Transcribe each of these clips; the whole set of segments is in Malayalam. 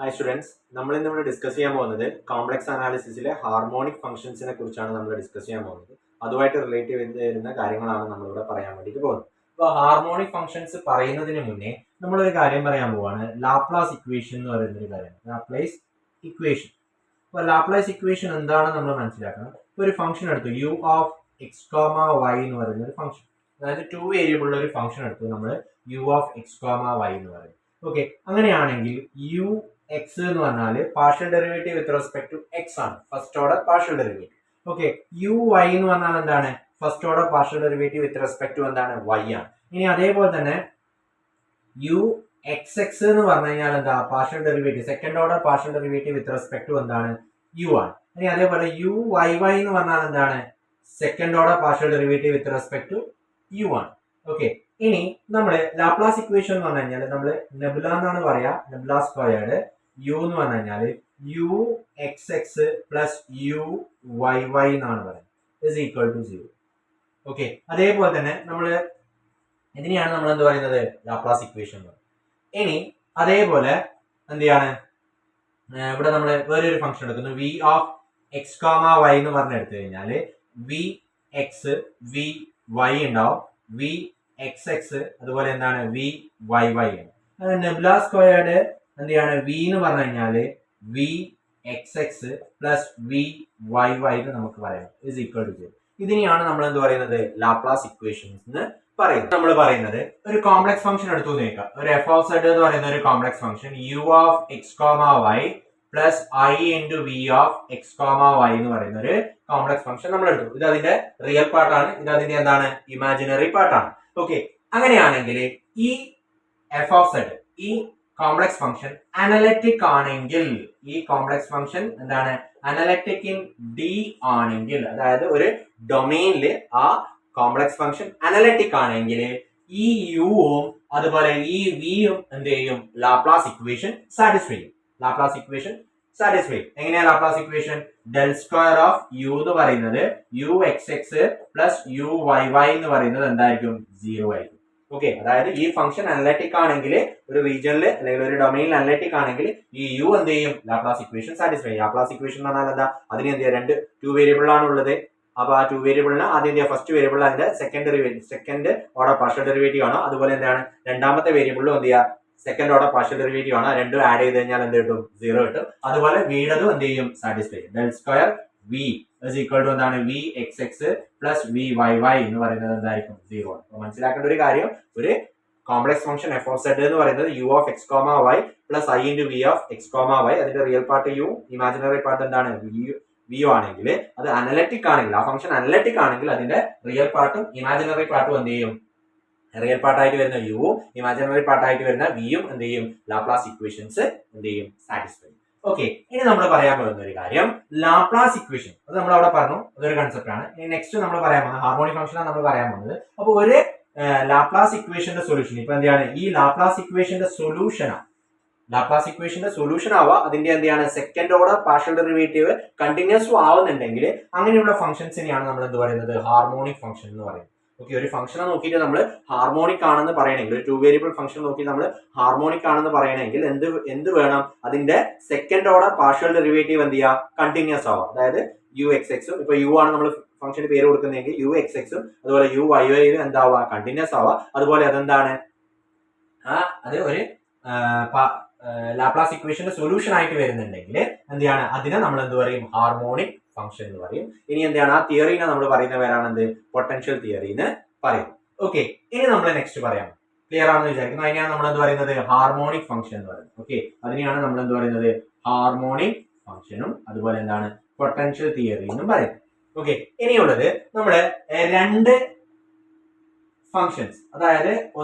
ഹായ് സ്റ്റുഡൻസ്, നമ്മൾ ഇന്ന് ഇവിടെ ഡിസ്കസ് ചെയ്യാൻ പോകുന്നത് കോംപ്ലക്സ് അനാലിസിസിലെ ഹാർമോണിക് ഫംഗ്ഷൻസിനെ കുറിച്ചാണ് നമ്മൾ ഡിസ്കസ് ചെയ്യാൻ പോകുന്നത്. അതുമായിട്ട് റിലേറ്റ് വരുന്ന കാര്യങ്ങളാണ് നമ്മളിവിടെ പറയാൻ വേണ്ടിയിട്ട് പോകുന്നത്. അപ്പോൾ ഹാർമോണിക് ഫംഗ്ഷൻസ് പറയുന്നതിന് മുന്നേ നമ്മളൊരു കാര്യം പറയാൻ പോവാണ്. ലാപ്ലാസ് ഇക്വേഷൻ എന്ന് പറയുന്ന ഒരു കാര്യം, ലാപ്ലേസ് ഇക്വേഷൻ. അപ്പോൾ ലാപ്ലേസ് ഇക്വേഷൻ എന്താണെന്ന് നമ്മൾ മനസ്സിലാക്കണം. ഇപ്പോൾ ഒരു ഫംഗ്ഷൻ എടുത്തു, u of X comma Y എന്ന് പറയുന്ന ഒരു ഫംഗ്ഷൻ, അതായത് 2 വേരിയബിളുള്ള ഒരു ഫംഗ്ഷൻ എടുത്തു നമ്മൾ U of X comma Y എന്ന് പറയും. ഓക്കെ, അങ്ങനെയാണെങ്കിൽ യു എക്സ് എന്ന് പറഞ്ഞാൽ partial derivative with respect to X ആണ്, first order partial derivative. Okay, U Y എന്ന് പറഞ്ഞാൽ എന്താണ്? First order partial derivative with respect to എന്താണ്? വൈ ആണ്. ഇനി അതേപോലെ തന്നെ യു എക്സ് എക്സ് എന്ന് പറഞ്ഞു കഴിഞ്ഞാൽ എന്താ? Partial derivative, second order partial derivative with respect to എന്താണ്? യു ആണ്. ഇനി അതേപോലെ യു വൈ വൈ എന്ന് പറഞ്ഞാൽ എന്താണ്? Second order partial derivative with respect to u ആണ്. ഓക്കെ, ഇനി നമ്മൾ ലാപ്ലാസ് ഇക്വേഷൻ എന്ന് പറഞ്ഞു കഴിഞ്ഞാൽ നമ്മൾ നെബുല എന്നാണ് പറയാ, നെബുല സ്ക്വയർഡ് യു എന്ന് പറഞ്ഞു കഴിഞ്ഞാൽ u X X plus U Y y എന്നാണ് പറയുന്നത് ഇസ് ഈക്വൽ ടു 0. ഓക്കെ, അതേപോലെ തന്നെ നമ്മൾ ഇതിനെയാണ് നമ്മൾ എന്ത് പറയുന്നത്? ലാപ്ലാസ് ഇക്വേഷൻ എന്ന് പറയുന്നത്. ഇനി അതേപോലെ എന്ത് ചെയ്യാണ്, ഇവിടെ നമ്മൾ വേറൊരു ഫംഗ്ഷൻ എടുക്കുന്നു, v of X comma Y എന്ന് പറഞ്ഞെടുത്തു കഴിഞ്ഞാൽ വി എക്സ് വി വൈ ഉണ്ടാവും, വി എക്സ് എക്സ് അതുപോലെ എന്താണ്? വി വൈ വൈ ആണ്. നെബുല സ്ക്വയർഡ് എന്ത് ചെയ്യാണ്? വി എന്ന് പറഞ്ഞു കഴിഞ്ഞാല് v X X plus V Y Y എന്ന് നമുക്ക് പറയാം ഇസ് ഈക്വൽ ടു 0. ഇതിനെയാണ് നമ്മൾ എന്ത് പറയുന്നത്? ലാപ്ലാസ് ഇക്വേഷൻസ് എന്ന് പറയുന്നത്. നമ്മൾ പറയുന്നത് ഒരു കോംപ്ലക്സ് ഫംഗ്ഷൻ എടുത്തു നോക്കാം, ഒരു എഫ് ഓഫ് സെഡ് എന്ന് പറയുന്ന ഒരു complex function u of X comma Y plus I into V of X comma Y എന്ന് പറയുന്ന ഒരു കോംപ്ലക്സ് ഫംഗ്ഷൻ നമ്മൾ എടുത്തു. ഇത് അതിന്റെ റിയൽ പാർട്ടാണ്, ഇത് അതിന്റെ എന്താണ്? ഇമാജിനറി പാർട്ടാണ്. ഓക്കെ, അങ്ങനെയാണെങ്കിൽ ഈ എഫ് ഓഫ് സെഡ്, ഈ കോംപ്ലക്സ് ഫംഗ്ഷൻ അനലറ്റിക് ആണെങ്കിൽ, ഈ കോംപ്ലക്സ് ഫംഗ്ഷൻ എന്താണ്? അനലറ്റിക് ഇൻ ഡി ആണെങ്കിൽ, അതായത് ഒരു ഡൊമെയിനിൽ ആ കോംപ്ലക്സ് ഫംഗ്ഷൻ അനലറ്റിക് ആണെങ്കിൽ ഈ യുവും അതുപോലെ ഈ വിയും എന്ത് ചെയ്യും? ലാപ്ലാസ് ഇക്വേഷൻ സാറ്റിസ്ഫൈ ചെയ്യും. Laplace equation satisfy. എങ്ങനെയാ Laplace equation? Del square of U എന്ന് പറയുന്നത് U X X plus U Y Y എന്ന് പറയുന്നത് എന്തായിരിക്കും? 0 ആയിരിക്കും. ഓക്കെ, അതായത് ഈ ഫംഗ്ഷൻ അനലറ്റിക് ആണെങ്കിൽ, ഒരു റീജിയനിൽ അല്ലെങ്കിൽ ഒരു ഡൊമൈനിൽ അനലറ്റിക് ആണെങ്കിൽ ഈ യു എന്ത് ചെയ്യും? ലാപ്ലാസ് ഇക്വേഷൻ സാറ്റിസ്ഫൈ ചെയ്യും. ലാപ്ലാസ് ഇക്വേഷൻ എന്ന് പറഞ്ഞാൽ എന്താ? അതിന് എന്ത് ചെയ്യാം? 2 വേരിയബിൾ ആണ് ഉള്ളത്. അപ്പൊ ആ 2 വേരിയബിളിന് ആദ്യം എന്ത് ഫസ്റ്റ് വേരിയബിൾ അതിന്റെ സെക്കൻഡ് ഓർഡർ പാർഷ്യൽ ഡെറിവേറ്റീവ് ആണ്. അതുപോലെ എന്താണ്? രണ്ടാമത്തെ വേരിയബിളിലും എന്ത് ചെയ്യുക? സെക്കൻഡ് ഓർഡർ പാർഷ്യൽ ഡെറിവേറ്റീവ് ആണ്. രണ്ടും ആഡ് ചെയ്ത് കഴിഞ്ഞാൽ എന്ത് കിട്ടും? 0 കിട്ടും. അതുപോലെ വീടതും എന്ത് ചെയ്യും? സാറ്റിസ്ഫൈ ചെയ്യും. Del square V is equal to എന്താണ്? V X X plus V Y Y എന്ന് പറയുന്നത് എന്തായിരിക്കും? 0 ആണ്. അപ്പൊ മനസ്സിലാക്കേണ്ട ഒരു കാര്യം, ഒരു complex function F of Z എന്ന് പറയുന്നത് U of X comma Y plus I into V of X comma Y, അതിന്റെ real part U, imaginary part എന്താണ്? വി ആണെങ്കിൽ, അത് അനലറ്റിക് ആണെങ്കിൽ, ആ ഫംഗ്ഷൻ അനലറ്റിക് ആണെങ്കിൽ അതിന്റെ റിയൽ പാർട്ടും ഇമാജിനറി പാർട്ടും എന്ത് ചെയ്യും? റിയൽ പാർട്ടായിട്ട് വരുന്ന യുവും ഇമാജിനറി പാർട്ടായിട്ട് വരുന്ന വിയും എന്ത് ചെയ്യും? ലാപ്ലാസ് ഇക്വേഷൻസ് എന്ത് ചെയ്യും? സാറ്റിസ്ഫൈ ചെയ്യും. ഓക്കെ, ഇനി നമ്മൾ പറയാൻ പോകുന്ന ഒരു കാര്യം ലാപ്ലാസ് ഇക്വേഷൻ. അത് നമ്മൾ അവിടെ പറഞ്ഞു, അതൊരു കൺസെപ്റ്റ് ആണ്. ഇനി നെക്സ്റ്റ് നമ്മൾ പറയാൻ പോകുന്നത് ഹാർമോണിക് ഫംഗ്ഷൻ ആണ് നമ്മൾ പറയാൻ പോകുന്നത്. അപ്പോൾ ഒരു ലാപ്ലാസ് ഇക്വേഷന്റെ സൊല്യൂഷൻ, ഇപ്പൊ എന്താണ്? ഈ ലാപ്ലാസ് ഇക്വേഷന്റെ സൊല്യൂഷനാണ്, ലാപ്ലാസ് ഇക്വേഷന്റെ സൊല്യൂഷൻ ആവുക അതിന്റെ എന്താണ്? Second order partial derivative continuous ആവുന്നുണ്ടെങ്കിൽ അങ്ങനെയുള്ള ഫംഗ്ഷൻസിനെയാണ് നമ്മൾ എന്ത് പറയുന്നത്? ഹാർമോണിക് ഫംഗ്ഷൻ എന്ന് പറയുന്നത്. ഓക്കെ, ഒരു ഫംഗ്ഷനെ നോക്കിയിട്ട് നമ്മൾ ഹാർമോണിക് ആണെന്ന് പറയണമെങ്കിൽ, ഒരു 2 വേരിയബിൾ ഫംഗ്ഷൻ നോക്കി നമ്മൾ ഹാർമോണിക് ആണെന്ന് പറയണമെങ്കിൽ എന്ത് വേണം? അതിന്റെ സെക്കൻഡ് ഓർഡർ പാർഷ്യൽ ഡെറിവേറ്റീവ് എന്ത് ചെയ്യുക? കണ്ടിന്യൂസ് ആവുക. അതായത് യു എക്സ് എക്സും, ഇപ്പൊ യു ആണ് നമ്മൾ ഫംഗ്ഷന് പേര് കൊടുക്കുന്നതെങ്കിൽ യു എക്സ് എക്സും അതുപോലെ യു വൈ വൈയും എന്താവുക? കണ്ടിന്യൂസ് ആവുക. അതുപോലെ അതെന്താണ്? അത് ഒരു ലാപ്ലാസ് ഇക്വേഷന്റെ സൊല്യൂഷൻ ആയിട്ട് വരുന്നുണ്ടെങ്കിൽ എന്ത് ചെയ്യാണ്? അതിനെ നമ്മൾ എന്ത് പറയും? ഹാർമോണിക് ഫംഗ്ഷൻ എന്ന് പറയും. ഇനി എന്താണ്? ആ തിയറിനെ നമ്മൾ പറയുന്ന പേരാണ് എന്ത്? പൊട്ടൻഷ്യൽ തിയറി എന്ന് പറയും. ഓക്കെ, ഇനി നമ്മൾ നെക്സ്റ്റ് പറയാം. ക്ലിയർ ആണെന്ന് വിചാരിക്കുന്നു. അതിനെയാണ് നമ്മൾ എന്ത് പറയുന്നത്? ഹാർമോണിക് ഫംഗ്ഷൻ എന്ന് പറയുന്നത്. ഓക്കെ, അതിനെയാണ് നമ്മൾ എന്ത് പറയുന്നത്? ഹാർമോണിക് ഫംഗ്ഷനും അതുപോലെ എന്താണ്? പൊട്ടൻഷ്യൽ തിയറി എന്നും പറയും. ഓക്കെ, ഇനിയുള്ളത് നമ്മുടെ 2 ഫംഗ്ഷൻസ്, അതായത്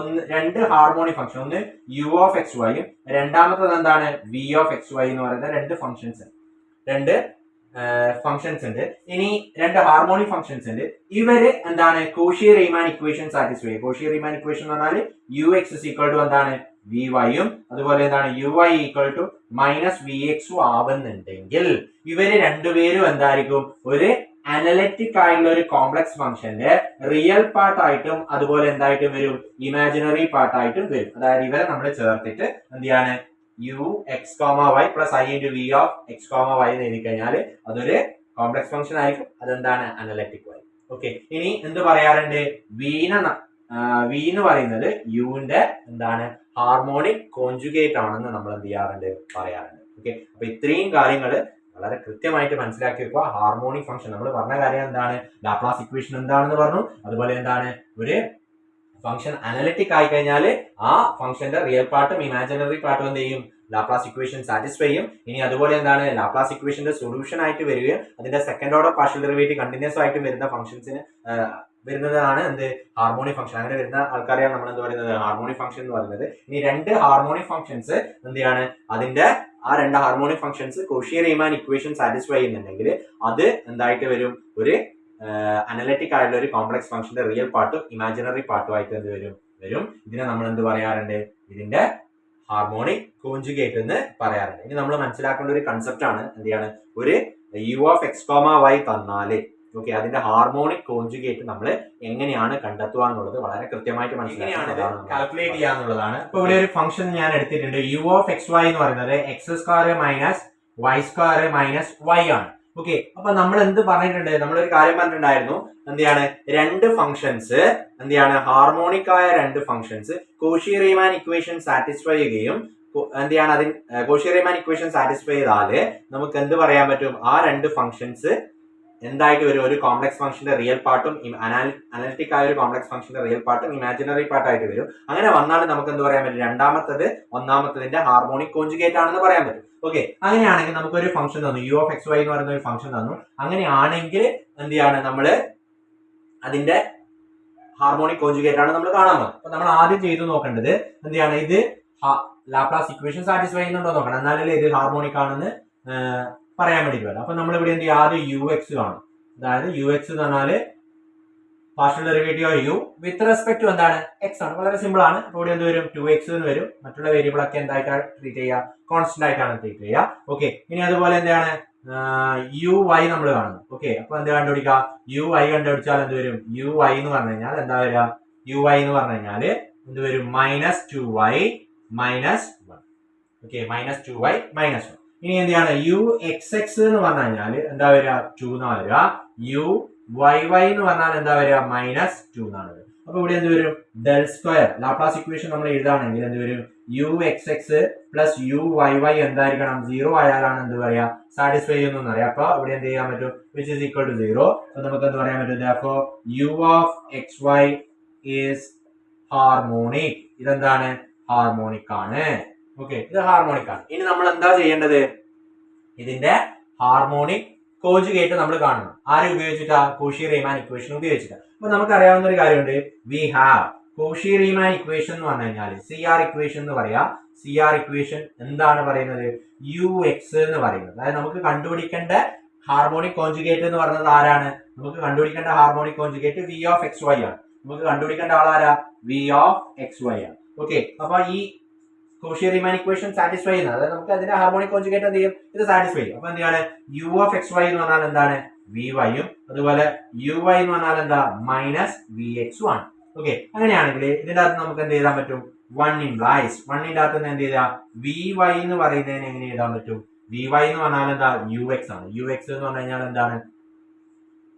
രണ്ട് ഹാർമോണിക് ഫംഗ്ഷൻ, ഒന്ന് യു ഓഫ് എക്സ് വൈയും രണ്ടാമത്തത് എന്താണ്? വി ഓഫ് എക്സ് വൈ എന്ന് പറയുന്ന രണ്ട് ഫംഗ്ഷൻസ് ഉണ്ട്. ഇനി 2 ഹാർമോണിക് ഫംഗ്ഷൻസ് ഉണ്ട്. ഇവര് എന്താണ്? കോഷി റീമാൻ ഇക്വേഷൻ സാറ്റിസ്ഫൈ ചെയ്യും. കോഷി റീമാൻ ഇക്വേഷൻ എന്ന് പറഞ്ഞാൽ u x is equal to എന്താണ്? വി വൈയും അതുപോലെ എന്താണ്? U y equal to minus v എക്സും ആവുന്നുണ്ടെങ്കിൽ ഇവര് രണ്ടുപേരും എന്തായിരിക്കും? ഒരു അനലറ്റിക് ആയിട്ടുള്ള ഒരു കോംപ്ലക്സ് ഫംഗ്ഷന്റെ റിയൽ പാർട്ടായിട്ടും അതുപോലെ എന്തായിട്ടും വരും? ഇമാജിനറി പാർട്ടായിട്ടും വരും. അതായത് ഇവരെ നമ്മൾ ചേർത്തിട്ട് എന്ത് ചെയ്യാണ്? U x comma Y plus I into V of X comma Y എന്ന് എഴുതി കഴിഞ്ഞാൽ അതൊരു കോംപ്ലക്സ് ഫംഗ്ഷൻ ആയിരിക്കും. അതെന്താണ്? Analytic Y. ഓക്കെ, ഇനി എന്ത് പറയാറുണ്ട്? വി എന്ന് പറയുന്നത് യുവിന്റെ എന്താണ്? ഹാർമോണിക് കോൺജുഗേറ്റ് ആണെന്ന് നമ്മൾ എന്ത് ചെയ്യാറുണ്ട്? പറയാറുണ്ട്. ഓക്കെ, അപ്പൊ ഇത്രയും കാര്യങ്ങൾ വളരെ കൃത്യമായിട്ട് മനസ്സിലാക്കി വെക്കുക. ഹാർമോണിക് ഫംഗ്ഷൻ നമ്മൾ പറഞ്ഞ കാര്യം എന്താണ്? ലാപ്ലാസ് ഇക്വേഷൻ എന്താണെന്ന് പറഞ്ഞു. അതുപോലെ എന്താണ്? ഒരു ഫംഗ്ഷൻ അനലിറ്റിക് ആയി കഴിഞ്ഞാൽ ആ ഫംഗ്ഷന്റെ റിയൽ പാർട്ടും ഇമാജിനറി പാർട്ടും എന്ത് ചെയ്യും? ലാപ്ലാസ് ഇക്വേഷൻ സാറ്റിസ്ഫൈ ചെയ്യും. ഇനി അതുപോലെ എന്താണ്? ലാപ്ലാസ് ഇക്വേഷന്റെ സൊല്യൂഷൻ ആയിട്ട് വരികയും അതിന്റെ second order partial derivative continuous ആയിട്ട് വരുന്ന ഫംഗ്ഷൻസിന് വരുന്നതാണ് എന്ത്? Harmonic function. അങ്ങനെ വരുന്ന ആൾക്കാരെയാണ് നമ്മൾ എന്ത് പറയുന്നത്? ഹാർമോണിക് ഫംഗ്ഷൻ എന്ന് പറയുന്നത്. ഇനി രണ്ട് ഹാർമോണിക് ഫംഗ്ഷൻസ് എന്ത് ചെയ്യാണ്? അതിന്റെ ആ രണ്ട് harmonic functions Cauchy Riemann equation satisfy ചെയ്യുന്നുണ്ടെങ്കിൽ അത് എന്തായിട്ട് വരും? ഒരു അനലിറ്റിക് ആയിട്ടുള്ള ഒരു കോംപ്ലക്സ് ഫംഗ്ഷന്റെ റിയൽ പാർട്ടും ഇമാജിനറി പാർട്ടും ആയിട്ട് എന്ത് വരും? ഇതിനെ നമ്മൾ എന്ത് പറയാറുണ്ട്? ഇതിന്റെ ഹാർമോണിക് കോൺജുഗേറ്റ് എന്ന് പറയാറുണ്ട്. ഇനി നമ്മൾ മനസ്സിലാക്കേണ്ട ഒരു കൺസെപ്റ്റ് ആണ് എന്ത് ചെയ്യാണ്? ഒരു u of X comma y തന്നാല് ഓക്കെ, അതിന്റെ ഹാർമോണിക് കോൺജുഗേറ്റ് നമ്മൾ എങ്ങനെയാണ് കണ്ടെത്തുക എന്നുള്ളത് വളരെ കൃത്യമായിട്ട് മനസ്സിലാക്കാനാണ് കാൽക്കുലേറ്റ് ചെയ്യാന്നുള്ളതാണ്. ഇപ്പൊ ഇവിടെ ഒരു ഫംഗ്ഷൻ ഞാൻ എടുത്തിട്ടുണ്ട്. യു ഓഫ് എക്സ് വൈ എന്ന് പറയുന്നത് x square minus y square minus y ആണ്. ഓക്കെ, അപ്പൊ നമ്മൾ എന്ത് പറഞ്ഞിട്ടുണ്ട്? നമ്മളൊരു കാര്യം പറഞ്ഞിട്ടുണ്ടായിരുന്നു. എന്താണ്? രണ്ട് ഫംഗ്ഷൻസ് എന്താണ്? ഹാർമോണിക് ആയ രണ്ട് functions Cauchy Riemann equation satisfy ചെയ്യുകയും എന്താണ്? അതിന് കോഷി റീമാൻ ഇക്വേഷൻ സാറ്റിസ്ഫൈ ചെയ്താല് നമുക്ക് എന്ത് പറയാൻ പറ്റും? ആ രണ്ട് ഫംഗ്ഷൻസ് എന്തായിട്ട് വരും? ഒരു കോംപ്ലക്സ് ഫംഗ്ഷന്റെ റിയൽ പാർട്ടും അനലിറ്റിക് ആയ ഒരു കോംപ്ലക്സ് ഫംഗ്ഷന്റെ റിയൽ പാർട്ടും ഇമാജിനറി പാർട്ടായിട്ട് വരും. അങ്ങനെ വന്നാൽ നമുക്ക് എന്ത് പറയാൻ പറ്റും? രണ്ടാമത്തത് ഒന്നാമത്തതിന്റെ ഹാർമോണിക് കോൺജുഗേറ്റ് ആണെന്ന് പറയാൻ പറ്റും. ഓക്കെ, അങ്ങനെയാണെങ്കിൽ നമുക്കൊരു ഫംഗ്ഷൻ തന്നു, യു ഓഫ് എക്സ് വൈ എന്ന് പറയുന്ന ഒരു ഫംഗ്ഷൻ തന്നു. അങ്ങനെയാണെങ്കിൽ എന്ത് ചെയ്യാണ്? നമ്മള് അതിന്റെ ഹാർമോണിക് കോൺജുഗേറ്റ് ആണ് നമ്മൾ കാണാൻ പോകുന്നത്. അപ്പൊ നമ്മൾ ആദ്യം ചെയ്തു നോക്കേണ്ടത് എന്ത് ചെയ്യാണ്? ഇത് ലാപ്ലാസ് ഇക്വേഷൻ സാറ്റിസ്ഫൈ ചെയ്യുന്നുണ്ടോ നോക്കണം. എന്നാലല്ലേ ഇത് ഹാർമോണിക് ആണെന്ന് പറയാൻ വേണ്ടി വരാം. അപ്പൊ നമ്മൾ ഇവിടെ എന്ത് ചെയ്യും? ആദ്യം യു എക്സ് കാണും. അതായത് യു എക്സ് എന്ന് പറഞ്ഞാല് partial derivative of u with respect to എന്താണ്? എക്സ് ആണ്. വളരെ സിമ്പിൾ ആണ്. അപ്പോൾ ഇവിടെ എന്ത് വരും? 2x എന്ന് വരും. മറ്റുള്ള വേരിയബിൾ ഒക്കെ എന്തായിട്ടാണ് ട്രീറ്റ് ചെയ്യുക? കോൺസ്റ്റന്റ് ആയിട്ടാണ് ട്രീറ്റ് ചെയ്യുക. ഓക്കെ, ഇനി അതുപോലെ എന്താണ്? യു വൈ നമ്മൾ കാണുന്നു. ഓക്കെ, അപ്പൊ എന്ത് കണ്ടുപിടിക്കുക? യു വൈ കണ്ടുപിടിച്ചാൽ എന്ത് വരും? യു വൈ എന്ന് പറഞ്ഞു കഴിഞ്ഞാൽ എന്താ വരിക? യു വൈ എന്ന് പറഞ്ഞു കഴിഞ്ഞാല് എന്ത് വരും? Minus 2y minus 1. Okay, minus 2y minus 1. ഇനി എന്താണ്? യു എക്സ് എക്സ് എന്ന് പറഞ്ഞു കഴിഞ്ഞാല് എന്താ വരിക? 2 എന്നാ വരിക. യു വൈ വൈ എന്ന് പറഞ്ഞാൽ എന്താ വരിക? മൈനസ് 2 എന്നാണ് വരിക. അപ്പൊ ഇവിടെ എന്ത് വരും? ഡെൽ സ്ക്വയർ ലാപ്ലാസ് ഇക്വേഷൻ നമ്മൾ എഴുതാണെങ്കിൽ എന്ത് വരും? U X X plus U Y y എന്തായിരിക്കണം? 0 ആയാലാണ് എന്ത് പറയാ? സാറ്റിസ്ഫൈ ചെയ്യുന്നു അറിയാം. അപ്പൊ ഇവിടെ എന്ത് ചെയ്യാൻ പറ്റും? Which is equal to 0. അപ്പൊ നമുക്ക് എന്ത് പറയാൻ പറ്റും? therefore u of X y is harmonic. ഇതെന്താണ്? ഹാർമോണിക് ആണ്. ഓക്കെ, ഇത് ഹാർമോണിക് ആണ്. ഇനി നമ്മൾ എന്താ ചെയ്യേണ്ടത്? ഇതിന്റെ ഹാർമോണിക് കോൺജുഗേറ്റ് നമ്മൾ കാണണം. ആരെ ഉപയോഗിച്ചിട്ടാ? Cauchy Riemann equation ഉപയോഗിച്ചിട്ടാ. അപ്പൊ നമുക്ക് അറിയാവുന്ന ഒരു കാര്യമുണ്ട്. We have Cauchy Riemann equation എന്ന് പറഞ്ഞു കഴിഞ്ഞാൽ CR ഇക്വേഷൻ എന്ന് പറയാ. CR ഇക്വേഷൻ എന്താണ് പറയുന്നത്? യു എക്സ് എന്ന് പറയുന്നത്. അതായത് നമുക്ക് കണ്ടുപിടിക്കേണ്ട ഹാർമോണിക് കോൺജുഗേറ്റ് എന്ന് പറയുന്നത് ആരാണ്? നമുക്ക് കണ്ടുപിടിക്കേണ്ട harmonic conjugate V of X Y ആണ്. നമുക്ക് കണ്ടുപിടിക്കേണ്ട ആളാരാ? വി ഓഫ് എക്സ് വൈ ആണ്. ഓക്കെ, അപ്പൊ ഈ കോഷി റീമാൻ ഇക്വേഷൻ സാറ്റിസ്ഫൈ ചെയ്യുന്നത്, അതായത് നമുക്ക് അതിന്റെ ഹാർമോണിക് കോൺജുഗേറ്റ് എന്ത് ചെയ്യും? ഇത് സാറ്റിസ്ഫൈ ചെയ്യും. അപ്പൊ എന്താണ്? യു ഓഫ് എക്സ് വൈ എന്ന് പറഞ്ഞാൽ എന്താണ്? വി വൈയും അതുപോലെ യു വൈ എന്ന് പറഞ്ഞാൽ എന്താ? മൈനസ് വി എക്സും ആണ്. ഓക്കെ, അങ്ങനെയാണെങ്കിൽ ഇതിന്റെ അകത്ത് നമുക്ക് എന്ത് ചെയ്താൻ പറ്റും? 1 ഇംപ്ലൈസ് 1ന്റെ അകത്ത് എന്ത് ചെയ്താ? വി വൈ എന്ന് പറയുന്നതിന് എങ്ങനെ എഴുതാൻ പറ്റും? വി വൈ എന്ന് പറഞ്ഞാൽ എന്താ? യു എക്സ് ആണ്. യു എക്സ് എന്ന് പറഞ്ഞു കഴിഞ്ഞാൽ എന്താണ്?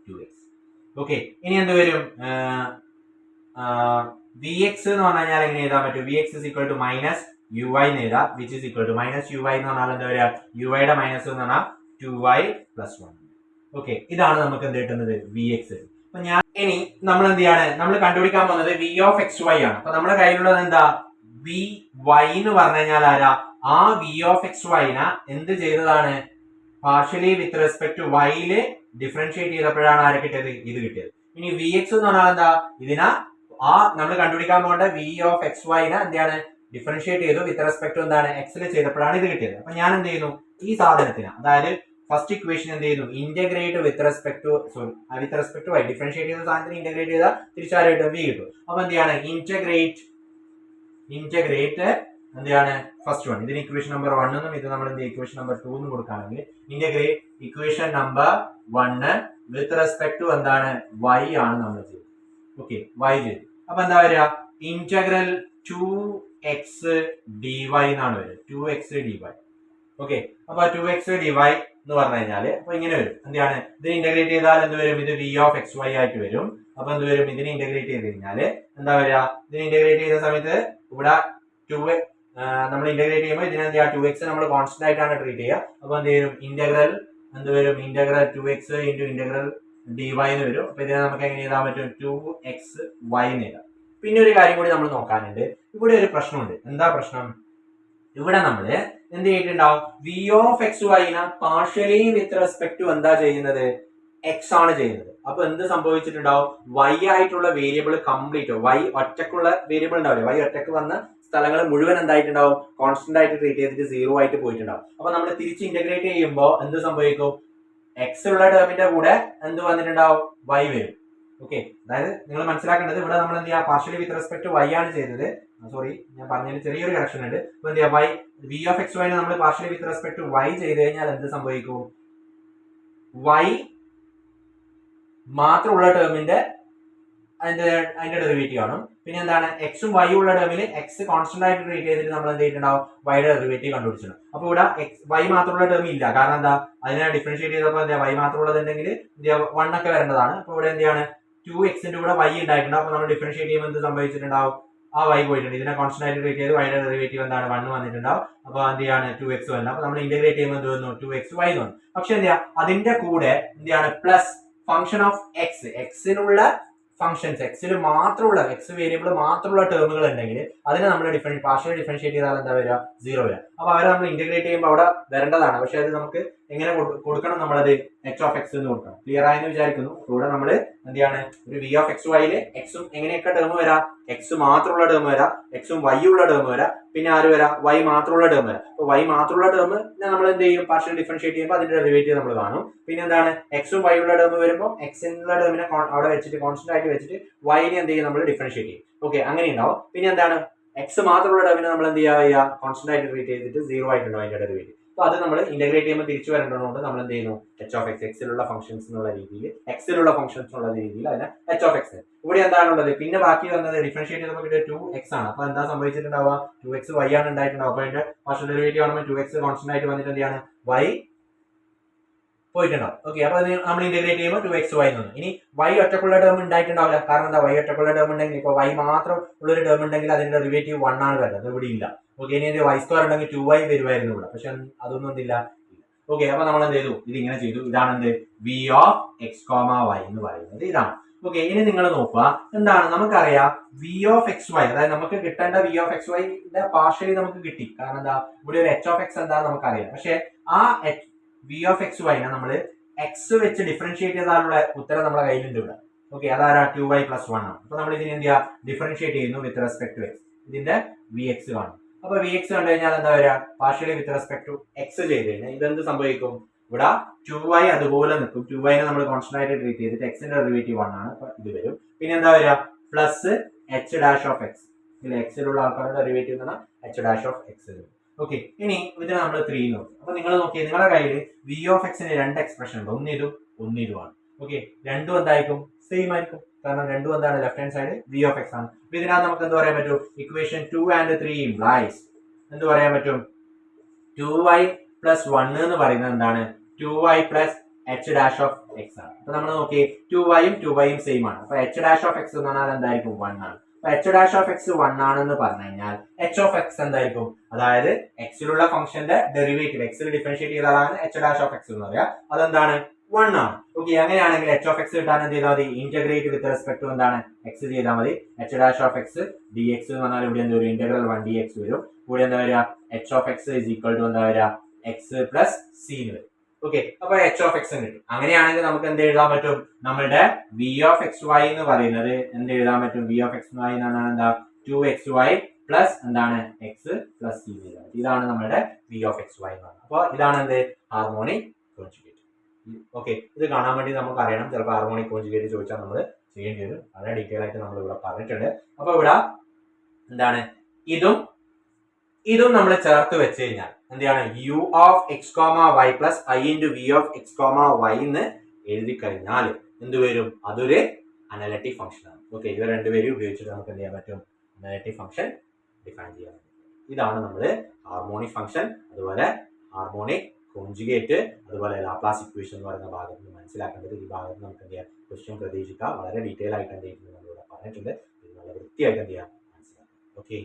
U X. ഓക്കെ, ഇനി എന്ത് വരും? വി എക്സ് എന്ന് പറഞ്ഞു കഴിഞ്ഞാൽ എങ്ങനെ എഴുതാൻ പറ്റും? V x is equal to minus u Y എന്ന് എഴുതാം. Which is equal to minus u Y എന്ന് പറഞ്ഞാൽ എന്താ വരിക? യു വൈയുടെ മൈനസ് എന്ന് പറഞ്ഞാൽ 2y പ്ലസ് 1. ഓക്കെ, ഇതാണ് നമുക്ക് എന്ത് കിട്ടുന്നത്? V x. അപ്പൊ ഞാൻ ഇനി നമ്മൾ എന്ത് ചെയ്യാണ്? നമ്മൾ കണ്ടുപിടിക്കാൻ പോകുന്നത് വി ഓഫ് എക്സ് വൈ ആണ്. അപ്പൊ നമ്മുടെ കയ്യിലുള്ളത് എന്താ? വി വൈ എന്ന് പറഞ്ഞു കഴിഞ്ഞാൽ ആരാ? ആ വി ഓഫ് എക്സ് വൈനെ എന്ത് ചെയ്തതാണ്? പാർഷ്യലി വിത്ത് റെസ്പെക്ട് ടു വൈയില് ഡിഫറൻഷിയേറ്റ് ചെയ്തപ്പോഴാണ് ആരെ കിട്ടിയത്? ഇത് കിട്ടിയത്. ഇനി വി എക്സ് എന്ന് പറഞ്ഞാൽ എന്താ? ഇതിനാ ആ നമ്മൾ കണ്ടുപിടിക്കാൻ പോകേണ്ട വി ഓഫ് എക്സ് വൈനെ എന്താണ്? ഡിഫറൻഷിയേറ്റ് ചെയ്തു വിത്ത് റെസ്പെക്ട് ടു എന്താണ്? എക്സിൽ ചെയ്തപ്പോഴാണ് ഇത് കിട്ടിയത്. അപ്പൊ ഞാൻ എന്ത് ചെയ്യുന്നു? ഈ സാധനത്തിന്, അതായത് ഫസ്റ്റ് ഇക്വേഷൻ എന്ത് ചെയ്യുന്നു? Integrate with respect to with respect to y differentiate ചെയ്ത സാധനത്തിന് ഇന്റഗ്രേറ്റ് ചെയ്താൽ തിരിച്ചാറ് കിട്ടും? വി കിട്ടും. അപ്പൊ എന്ത് ചെയ്യാണ്? ഇന്റഗ്രേറ്റ് എന്താണ്? First one. ഇതിന് ഇക്വേഷൻ നമ്പർ 1 എന്നും ഇത് നമ്മൾ എന്ത് ഇക്വേഷൻ നമ്പർ 2 എന്നും കൊടുക്കുകയാണെങ്കിൽ integrate equation number 1 with respect to എന്താണ്? y ആണ് നമ്മൾ ചെയ്തത്. ഓക്കെ, y ചെയ്തു. അപ്പൊ എന്താ വരിക? ഇന്റഗ്രൽ 2 എക്സ് ഡി വൈ എന്നാണ് വരും. 2x dy. ഓക്കെ, അപ്പൊ 2x dy എന്ന് പറഞ്ഞു കഴിഞ്ഞാല് അപ്പൊ ഇങ്ങനെ വരും. എന്താണ് ഇതിനെ ഇന്റഗ്രേറ്റ് ചെയ്താൽ എന്ത് വരും? ഇത് v of xy ആയിട്ട് വരും. അപ്പൊ എന്ത് വരും? ഇതിനെ ഇന്റഗ്രേറ്റ് ചെയ്ത് കഴിഞ്ഞാല് എന്താ വരിക? ഇതിനെ ഇന്റഗ്രേറ്റ് ചെയ്ത സമയത്ത് ഇവിടെ 2 നമ്മൾ ഇന്റഗ്രേറ്റ് ചെയ്യുമ്പോൾ ഇതിനെ എന്ത് ചെയ്യുക? 2x നമ്മൾ കോൺസ്റ്റന്റ് ആയിട്ടാണ് ട്രീറ്റ് ചെയ്യുക. അപ്പൊ എന്ത് വരും? ഇന്റഗ്രൽ എന്ത് വരും? Integral 2x into integral dy എന്ന് വരും. അപ്പൊ ഇതിനെ നമുക്ക് എങ്ങനെ എഴുതാൻ പറ്റും? 2xy എന്ന് എഴുതാം. പിന്നെ ഒരു കാര്യം കൂടി നമ്മൾ നോക്കാനുണ്ട്. ഇവിടെ ഒരു പ്രശ്നമുണ്ട്. എന്താ പ്രശ്നം? ഇവിടെ നമ്മള് എന്ത് ചെയ്തിട്ടുണ്ടാവും? വി ഓഫ് എക്സ് വൈനെ പാർഷ്യലി വിത്ത് റെസ്പെക്ട് ടു എന്താ ചെയ്യുന്നത്? എക്സ് ആണ് ചെയ്യുന്നത്. അപ്പൊ എന്ത് സംഭവിച്ചിട്ടുണ്ടാവും? വൈ ആയിട്ടുള്ള വേരിയബിൾ കംപ്ലീറ്റ്, വൈ ഒറ്റക്കുള്ള വേരിയബിൾ ഉണ്ടാവില്ലേ, വൈ ഒറ്റക്ക് വന്ന സ്ഥലങ്ങൾ മുഴുവൻ എന്തായിട്ടുണ്ടാവും? കോൺസ്റ്റന്റ് ആയിട്ട് ട്രീറ്റ് ചെയ്തിട്ട് 0 ആയിട്ട് പോയിട്ടുണ്ടാവും. അപ്പൊ നമ്മൾ തിരിച്ച് ഇന്റഗ്രേറ്റ് ചെയ്യുമ്പോൾ എന്ത് സംഭവിക്കും? എക്സ് ഉള്ള ടേമിന്റെ കൂടെ എന്ത് വന്നിട്ടുണ്ടാവും? വൈ വരും. ഓക്കെ, അതായത് നിങ്ങൾ മനസ്സിലാക്കേണ്ടത് ഇവിടെ നമ്മൾ എന്ത് ചെയ്യുക? Partially with respect to y ആണ് ചെയ്തത്. സോറി, ഞാൻ പറഞ്ഞതിൽ ചെറിയൊരു കറക്ഷൻ ഉണ്ട്. അപ്പൊ എന്ത് ചെയ്യുക? വൈ വി ഓഫ് എക്സ് വൈനെ നമ്മൾ partially with respect to y ചെയ്ത് കഴിഞ്ഞാൽ എന്ത് സംഭവിക്കും? വൈ മാത്രമുള്ള ടേമിന്റെ അതിന്റെ ഡെറിവേറ്റീവ് ആണ്. പിന്നെ എന്താണ്? എക്സും വൈ ഉള്ള ടേമിൽ എക്സ് കോൺസ്റ്റന്റ് ആയിട്ട് ട്രീറ്റ് ചെയ്തിട്ട് നമ്മൾ എന്ത് ചെയ്തിട്ടുണ്ടാവും? വൈയുടെ ഡെറിവേറ്റീവ് കണ്ടുപിടിച്ചിട്ടുണ്ട്. അപ്പൊ ഇവിടെ വൈ മാത്രമുള്ള ടേം ഇല്ല. കാരണം എന്താ? അതിനെ ഡിഫറൻഷിയേറ്റ് ചെയ്തപ്പോൾ എന്താ? വൈ മാത്രമുള്ളതുണ്ടെങ്കിൽ 1 ഒക്കെ വരേണ്ടതാണ്. അപ്പൊ ഇവിടെ എന്താണ്? 2xന്റെ കൂടെ വൈ ഉണ്ടായിട്ടുണ്ട്. അപ്പൊ നമ്മൾ ഡിഫറൻഷിയേറ്റ് ചെയ്യുമ്പോൾ എന്ത് സംഭവിച്ചിട്ടുണ്ടാവും? ആ വൈ പോയിട്ടുണ്ട്. ഇതിനെ കോൺസ്റ്റന്റ് ആയിട്ട് ട്രീറ്റ് ചെയ്ത് വൈയുടെ ഡെറിവേറ്റീവ് എന്താണ്? 1 വന്നിട്ടുണ്ടാവും. അപ്പൊ എന്ത് ചെയ്യാണ്? 2x വരണം. അപ്പൊ നമ്മൾ ഇന്റഗ്രേറ്റ് ചെയ്യുമ്പോൾ എന്ത് വന്നു? 2xy എന്ന് വന്നു. പക്ഷെ എന്ത് ചെയ്യാ? അതിന്റെ കൂടെ എന്ത് ചെയ്യാണ്? പ്ലസ് ഫംഗ്ഷൻ ഓഫ് എക്സ്, എക്സിനുള്ള ഫംഗ്ഷൻസ്, എക്സിൽ മാത്രമുള്ള എക്സ് വേരിയബിൾ മാത്രമുള്ള ടേമുകൾ ഉണ്ടെങ്കിൽ അതിനെ നമ്മൾ പാർഷ്യൽ ഡിഫറൻഷിയേറ്റ് ചെയ്താൽ എന്താ വരിക? 0 വരിക. അപ്പൊ അവരെ നമ്മൾ ഇന്റഗ്രേറ്റ് ചെയ്യുമ്പോൾ അവിടെ വരേണ്ടതാണ്. പക്ഷെ അത് നമുക്ക് എങ്ങനെ കൊടുക്കണം? നമ്മളത് എച്ച് ഓഫ് എക്സ് എന്ന് കൊടുക്കണം. ക്ലിയർ ആയെന്ന് വിചാരിക്കുന്നു. ഇവിടെ നമ്മൾ എന്ത് ചെയ്യാണ്? ഒരു വി ഓഫ് എക്സ് വൈയില് എക്സും എങ്ങനെയൊക്കെ ടേം വരാം? എക്സ് മാത്രമുള്ള ടേം വരാം, എക്സും വൈ ഉള്ള ടേം വരാം, പിന്നെ ആര് വരാം? വൈ മാത്രമുള്ള ടേം വരാം. അപ്പൊ വൈ മാത്രമുള്ള ടേം നമ്മൾ എന്ത് ചെയ്യും? പാർഷ്യൽ ഡിഫറൻഷിയേറ്റ് ചെയ്യുമ്പോൾ അതിന്റെ ഡെറിവേറ്റീവ് നമ്മൾ കാണും. പിന്നെ എന്താണ്? എക്സും വൈ ഉള്ള ടേം വരുമ്പോൾ എക്സിനുള്ള ടേമിനെ അവിടെ വെച്ചിട്ട് കോൺസ്റ്റന്റ് ആയിട്ട് വെച്ചിട്ട് വൈനെ എന്ത് ചെയ്യും? നമ്മൾ ഡിഫറൻഷിയേറ്റ് ചെയ്യും. ഓക്കെ, അങ്ങനെ ഉണ്ടാവും. പിന്നെ എന്താണ്? എക്സ് മാത്രമുള്ള ടേമിനെ നമ്മൾ എന്ത് ചെയ്യുക? കോൺസ്റ്റന്റ് ആയിട്ട് ട്രീറ്റ് ചെയ്തിട്ട് 0 ആയിട്ടുണ്ടാവും അതിന്റെ ഡെറിവേറ്റീവ്. അപ്പൊ അത് നമ്മൾ ഇന്റഗ്രേറ്റ് ചെയ്യുമ്പോൾ തിരിച്ചു വരേണ്ടതുകൊണ്ട് നമ്മൾ എന്ത് ചെയ്യുന്നു? എച്ച് ഓഫ് എക്സ്, എക്സിലുള്ള ഫംഗ്ഷൻസ് എന്നുള്ള രീതിയിൽ, എക്സിലുള്ള ഫംഗ്ഷൻസ് എന്നുള്ള രീതിയിൽ അതിനെ എച്ച് ഓഫ് എക്സ്. ഇവിടെ എന്താണുള്ളത്? പിന്നെ ബാക്കി വന്നത് ഡിഫറൻഷിയേറ്റ് ചെയ്തപ്പോൾ കിട്ടിയ 2x ആണ്. അപ്പൊ എന്താ സംഭവിച്ചിട്ടുണ്ടാവുക? 2x y ആണ് ഉണ്ടായിട്ടുണ്ടാവുക. അപ്പൊ അതിന്റെ പാർഷ്യൽ ഡെറിവേറ്റീവ് ആകുമ്പോൾ 2x കോൺസ്റ്റന്റ് ആയിട്ട് വന്നിട്ട് എന്ത് ചെയ്യാണ്? y പോയിട്ടുണ്ടാവും. ഓക്കെ, അപ്പൊ നമ്മൾ ഇന്റഗ്രേറ്റ് ചെയ്യുമ്പോൾ 2xy എന്ന്. ഇനി y ഒറ്റക്കുള്ള ടേം ഉണ്ടായിട്ടുണ്ടാവില്ല. കാരണം എന്താ? y ഒറ്റക്കുള്ള ടേം ഉണ്ടെങ്കിൽ ഇപ്പൊ y മാത്രം ഉള്ളൊരു ടേം ഉണ്ടെങ്കിൽ അതിന്റെ ഡെറിവേറ്റീവ് 1 ആണ് വരുന്നത്. ഇവിടെ ഇല്ല. ഓക്കെ, ഇനി y സ്ക്വയർ ഉണ്ടെങ്കിൽ 2y വരുമായിരുന്നു ഇവിടെ. പക്ഷെ അതൊന്നും എന്തില്ല. ഓക്കെ, അപ്പൊ നമ്മൾ എന്ത് ചെയ്തു? ഇത് ഇങ്ങനെ ചെയ്തു. ഇതാണ് എന്ത്? V of X comma Y എന്ന് പറയുന്നത് ഇതാണ്. ഓക്കെ, ഇനി നിങ്ങൾ നോക്കുക. എന്താണ്? നമുക്കറിയാം വി ഓഫ് എക്സ് വൈ, അതായത് നമുക്ക് കിട്ടേണ്ട വി ഓഫ് എക്സ് വൈന്റെ പാർഷ്യലി നമുക്ക് കിട്ടി. കാരണം എന്താ? ഇവിടെ ഒരു എച്ച് ഓഫ് എക്സ് എന്താ നമുക്കറിയാം. പക്ഷെ ആ വി ഓഫ് എക്സ് വൈനെ നമ്മൾ എക്സ് വെച്ച് ഡിഫറൻഷിയേറ്റ് ചെയ്താലുള്ള ഉത്തരം നമ്മുടെ കയ്യിലുണ്ട് ഇവിടെ. ഓക്കെ, അതാരാ? 2y + 1 ആണ്. അപ്പൊ നമ്മൾ ഇതിനെ എന്ത് ചെയ്യുക? ഡിഫറൻഷിയേറ്റ് ചെയ്യുന്നു വിത്ത് റെസ്പെക്ട് ടു എക്സ്. ഇതിന്റെ വി എക്സ് കാണും. അപ്പൊ വി എക്സ് കണ്ടു കഴിഞ്ഞാൽ എന്താ വരിക? Partially with respect to x ചെയ്ത് കഴിഞ്ഞാൽ ഇതെന്ത് സംഭവിക്കും? ഇവിടെ 2y അതുപോലെ നിൽക്കും. 2yനെ നമ്മൾ കോൺസ്റ്റന്റ് ആയിട്ട് ട്രീറ്റ് ചെയ്തിട്ട് എക്സിന്റെ ഡെറിവേറ്റീവ് 1 ആണ്. അപ്പൊ ഇത് വരും. പിന്നെ എന്താ വരിക? Plus H dash of X. ഇതിൽ എക്സിലുള്ള ആൾക്കാരുടെ ഡെറിവേറ്റീവ് എന്ന് പറഞ്ഞാൽ എച്ച് ഡാഷ് ഓഫ് എക്സ് വരും. ഓക്കെ, ഇനി ഇതിനെ നമ്മൾ 3 നോക്കും. അപ്പൊ നിങ്ങൾ നോക്കിയാൽ നിങ്ങളുടെ കയ്യിൽ വി ഓഫ് എക്സിന് 2 എക്സ്പ്രഷൻ ഉണ്ട്. ഒന്നിതും ഒന്നിതുമാണ്. ഓക്കെ, രണ്ടും എന്തായിരിക്കും? സെയിം ആയിരിക്കും. കാരണം രണ്ടും എന്താണ്? Left hand side v of x ആണ്. അപ്പൊ ഇതിനകത്ത് നമുക്ക് എന്ത് പറയാൻ പറ്റും? ഇക്വേഷൻ 2 and 3 implies എന്ത് പറയാൻ പറ്റും? 2y + 1 എന്ന് പറയുന്നത് എന്താണ്? 2y + H dash of x ആണ്. അപ്പൊ നമ്മൾ നോക്കി 2yയും 2yയും സെയിം ആണ്. അപ്പൊ എച്ച് ഡാഷ് ഓഫ് എക്സ് എന്ന് പറഞ്ഞാൽ എന്തായിരിക്കും? 1 ആണ്. അപ്പൊ എച്ച് ഡാഷ് ഓഫ് എക്സ് 1 ആണെന്ന് പറഞ്ഞു കഴിഞ്ഞാൽ എച്ച് ഓഫ് എക്സ് എന്തായിരിക്കും? അതായത് എക്സിലുള്ള ഫംഗ്ഷന്റെ ഡെറിവേറ്റീവ് എക്സിൽ ഡിഫറൻഷിയേറ്റ് ചെയ്താലാണ് എച്ച് ഡാഷ് ഓഫ് എക്സ് എന്ന് പറയുക. അതെന്താണ്? 1 ആണ്. ഓക്കെ, അങ്ങനെയാണെങ്കിൽ എച്ച് ഓഫ് എക്സ് കിട്ടാൻ എന്ത് ചെയ്താൽ മതി? ഇന്റഗ്രേറ്റ് വിത്ത് റെസ്പെക്ട് ടു എന്താണ്? എക്സ് ചെയ്താൽ മതി. H dash of X D X എന്ന് പറഞ്ഞാൽ ഇവിടെ എന്ത് വരും? ഇന്റഗ്രൽ 1 dx വരും. കൂടെ എന്താ വരിക? എച്ച് ഓഫ് എക്സ് = എന്താ വരിക? എക്സ് പ്ലസ് സി വരും. ഓക്കെ, അപ്പൊ എച്ച് ഓഫ് എക്സ് കിട്ടും. അങ്ങനെയാണെങ്കിൽ നമുക്ക് എന്ത് എഴുതാൻ പറ്റും? നമ്മുടെ വി ഓഫ് എക്സ് വൈ എന്ന് പറയുന്നത് എന്ത് എഴുതാൻ പറ്റും? വി ഓഫ് എക്സ് വൈ എന്ന് പറഞ്ഞാൽ എന്താ? 2xy പ്ലസ് എന്താണ്? X plus C. ഇതാണ് നമ്മുടെ വി ഓഫ് എക്സ് വൈ എന്ന് പറയുന്നത്. അപ്പൊ ഇതാണ് എന്ത്? Harmonic conjugate. ഓക്കെ, ഇത് കാണാൻ വേണ്ടി നമുക്ക് അറിയണം. ചിലപ്പോൾ ഹാർമോണിക് കോൺജുഗേറ്റ് ചോദിച്ചാൽ നമ്മൾ ചെയ്യേണ്ടി വരും. വളരെ ഡീറ്റെയിൽ ആയിട്ട് നമ്മൾ ഇവിടെ പറഞ്ഞിട്ടുണ്ട്. അപ്പൊ ഇവിടെ എന്താണ്? ഇതും നമ്മൾ ചേർത്ത് വെച്ച് കഴിഞ്ഞാൽ എന്താണ്? U of X comma Y plus I into V of X comma Y എന്ന് എഴുതി കഴിഞ്ഞാൽ എന്ത് വരും? അതൊരു അനലിറ്റിക് ഫംഗ്ഷൻ ആണ്. ഓക്കെ, ഇവ രണ്ടുപേരും ഉപയോഗിച്ചിട്ട് നമുക്ക് എന്ത് ചെയ്യാൻ പറ്റും? അനലിറ്റിക് ഫംഗ്ഷൻ ഡിഫൈൻ ചെയ്യാൻ. ഇതാണ് നമ്മൾ ഹാർമോണിക് ഫംഗ്ഷൻ, അതുപോലെ ഹാർമോണിക് കോഞ്ചുഗേറ്റ്, അതുപോലെ ലാപ്ലാസ് ഇക്വേഷൻ എന്ന് പറയുന്ന ഭാഗത്ത് നിന്ന് മനസ്സിലാക്കേണ്ടത്. ഈ ഭാഗത്ത് നമുക്ക് എന്ത് ചെയ്യാം, ക്വസ്റ്റ്യൻ പ്രതീക്ഷിക്കാം. വളരെ ഡീറ്റെയിൽ ആയിട്ട് എന്ത് ചെയ്യുന്നത് നമ്മളിവിടെ പറഞ്ഞിട്ടുണ്ട്. ഇത് നല്ല വൃത്തിയായിട്ട് എന്ത് ചെയ്യാം മനസ്സിലാക്കാം. ഓക്കെ.